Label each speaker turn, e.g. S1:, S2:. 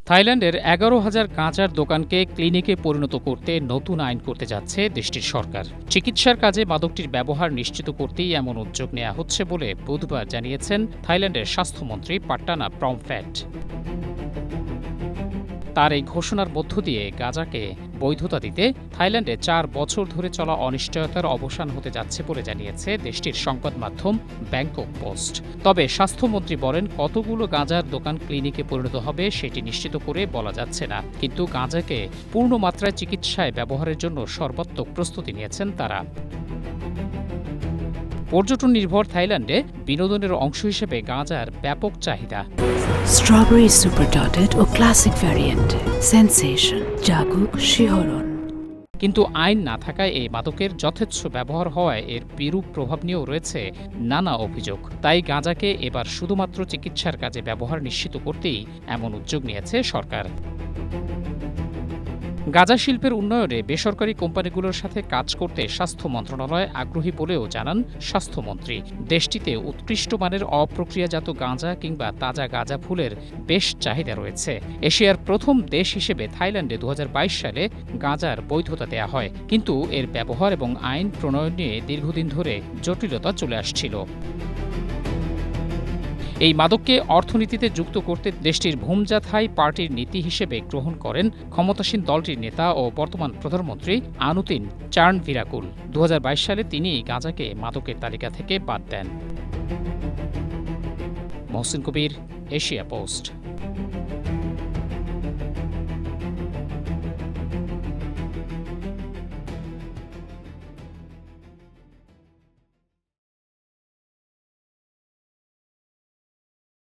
S1: থাইল্যান্ডের ১১,০০০ গাঁজার দোকানকে ক্লিনিকে পরিণত করতে নতুন আইন করতে যাচ্ছে দেশটির সরকার। চিকিৎসার কাজে মাদকটির ব্যবহার নিশ্চিত করতেই এমন উদ্যোগ নেওয়া হচ্ছে বলে বুধবার জানিয়েছেন থাইল্যান্ডের স্বাস্থ্যমন্ত্রী পাট্টানা প্রমফ্যাট। তার এই ঘোষণার মধ্য দিয়ে গাঁজাকে বৈধতা দিতে থাইল্যান্ডে ৪ বছর ধরে চলা অনিশ্চয়তার অবসান হতে যাচ্ছে বলে জানিয়েছে দেশটির সংবাদ মাধ্যম ব্যাংকক পোস্ট। তবে স্বাস্থ্যমন্ত্রী বলেন, কতগুলো গাঁজার দোকান ক্লিনিকে পরিণত হবে সেটি নিশ্চিত করে বলা যাচ্ছে না, কিন্তু গাঁজাকে পূর্ণ মাত্রায় চিকিৎসায় ব্যবহারের জন্য সর্বাত্মক প্রস্তুতি নিয়েছেন তারা। পর্যটন নির্ভর থাইল্যান্ডে বিনোদনের অংশ হিসেবে গাঁজার ব্যাপক চাহিদা।
S2: স্ট্রবেরি সুপার ডটেড ও ক্লাসিক ভ্যারিয়েন্টে সেন্সেশন জাগুক শিহরণ।
S1: কিন্তু আইন না থাকায় এই মাদকের যথেচ্ছ ব্যবহার হওয়ায় এর বিরূপ প্রভাব নিয়েও রয়েছে নানা অভিযোগ। তাই গাঁজাকে এবার শুধুমাত্র চিকিৎসার কাজে ব্যবহার নিশ্চিত করতেই এমন উদ্যোগ নিয়েছে সরকার। গাঁজা শিল্পের উন্নয়নে বেসরকারি কোম্পানিগুলোর সাথে কাজ করতে স্বাস্থ্য মন্ত্রণালয় আগ্রহী বলেও জানান স্বাস্থ্যমন্ত্রী। দেশটিতে উৎকৃষ্ট মানের অপ্রক্রিয়াজাত গাঁজা কিংবা তাজা গাঁজা ফুলের বেশ চাহিদা রয়েছে। এশিয়ার প্রথম দেশ হিসেবে থাইল্যান্ডে ২০২২ সালে গাঁজার বৈধতা দেয়া হয়, কিন্তু এর ব্যবহার এবং আইন প্রণয়ন নিয়ে দীর্ঘদিন ধরে জটিলতা চলে আসছিল। এই মাদককে অর্থনীতিতে যুক্ত করতে দেশটির ভুমজা থাই পার্টির নীতি হিসেবে গ্রহণ করেন ক্ষমতাসীন দলটির নেতা ও বর্তমান প্রধানমন্ত্রী আনুতিন চার্নভিরাকুল। ২০২২ সালে তিনি গাঁজাকে মাদকের তালিকা থেকে বাদ দেন। মহসিন কবির, এশিয়া পোস্ট।